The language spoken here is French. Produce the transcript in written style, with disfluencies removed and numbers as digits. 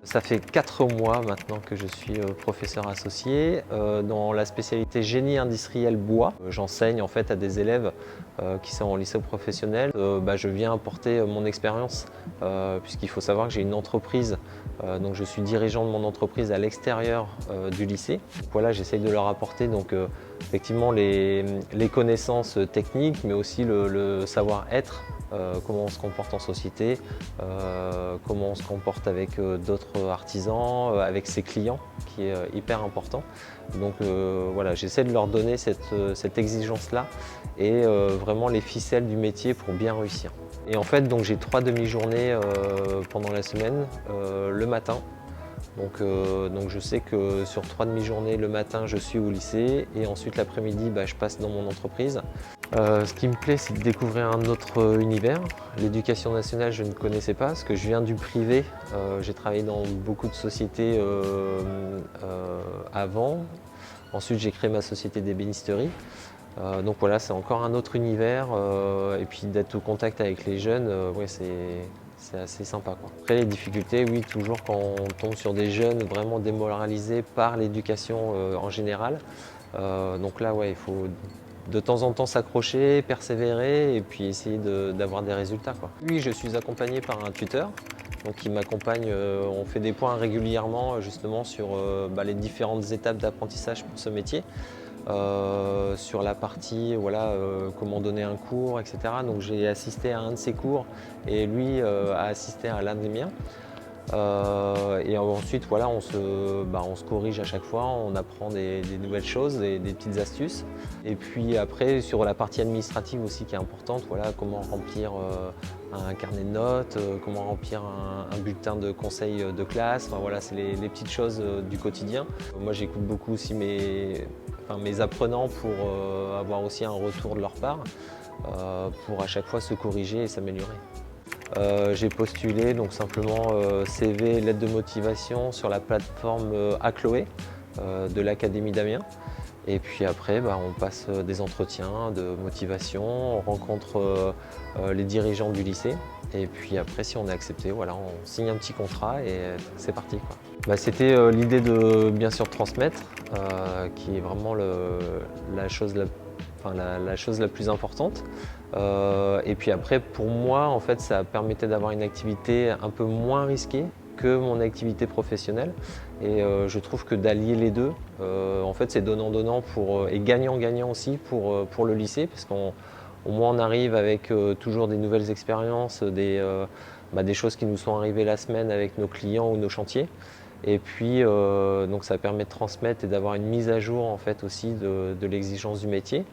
Ça fait 4 mois maintenant que je suis professeur associé dans la spécialité génie industriel bois. J'enseigne en fait à des élèves qui sont en lycée professionnel. Je viens apporter mon expérience puisqu'il faut savoir que j'ai une entreprise, donc je suis dirigeant de mon entreprise à l'extérieur du lycée. Donc voilà, j'essaye de leur apporter donc, effectivement les connaissances techniques mais aussi le savoir-être. Comment on se comporte en société, comment on se comporte avec d'autres artisans, avec ses clients, qui est hyper important. Donc voilà, j'essaie de leur donner cette exigence-là et vraiment les ficelles du métier pour bien réussir. Et en fait, donc j'ai 3 demi-journées pendant la semaine, le matin. Donc je sais que sur 3 demi-journées, le matin, je suis au lycée et ensuite l'après-midi, je passe dans mon entreprise. Ce qui me plaît, c'est de découvrir un autre univers. L'éducation nationale, je ne connaissais pas parce que je viens du privé. J'ai travaillé dans beaucoup de sociétés avant. Ensuite, j'ai créé ma société d'ébénisterie. Donc voilà, c'est encore un autre univers. Et puis d'être au contact avec les jeunes, ouais, c'est assez sympa, quoi. Après les difficultés, oui, toujours quand on tombe sur des jeunes vraiment démoralisés par l'éducation en général. Donc là, ouais, il faut de temps en temps s'accrocher, persévérer et puis essayer d'avoir des résultats, quoi. Oui, je suis accompagné par un tuteur donc qui m'accompagne. On fait des points régulièrement justement sur les différentes étapes d'apprentissage pour ce métier. Sur la partie voilà, comment donner un cours, etc. Donc j'ai assisté à un de ses cours et lui a assisté à l'un des miens. Et ensuite voilà, on se corrige à chaque fois, on apprend des nouvelles choses, des petites astuces. Et puis après sur la partie administrative aussi qui est importante, voilà, comment remplir un carnet de notes, comment remplir un bulletin de conseil de classe, enfin, voilà, c'est les petites choses du quotidien. Moi j'écoute beaucoup aussi mes apprenants pour avoir aussi un retour de leur part, pour à chaque fois se corriger et s'améliorer. J'ai postulé donc simplement CV, lettre de motivation sur la plateforme Achloé de l'Académie d'Amiens. Et puis après, on passe des entretiens de motivation, on rencontre les dirigeants du lycée. Et puis après, si on est accepté, voilà, on signe un petit contrat et c'est parti, quoi. C'était l'idée de bien sûr transmettre, qui est vraiment la chose la plus importante. Et puis après, pour moi, en fait, ça permettait d'avoir une activité un peu moins risquée que mon activité professionnelle. Et je trouve que d'allier les deux, en fait, c'est donnant-donnant et gagnant-gagnant aussi pour le lycée, parce qu'au moins on arrive avec toujours des nouvelles expériences, des choses qui nous sont arrivées la semaine avec nos clients ou nos chantiers. Et puis, donc ça permet de transmettre et d'avoir une mise à jour en fait aussi de l'exigence du métier.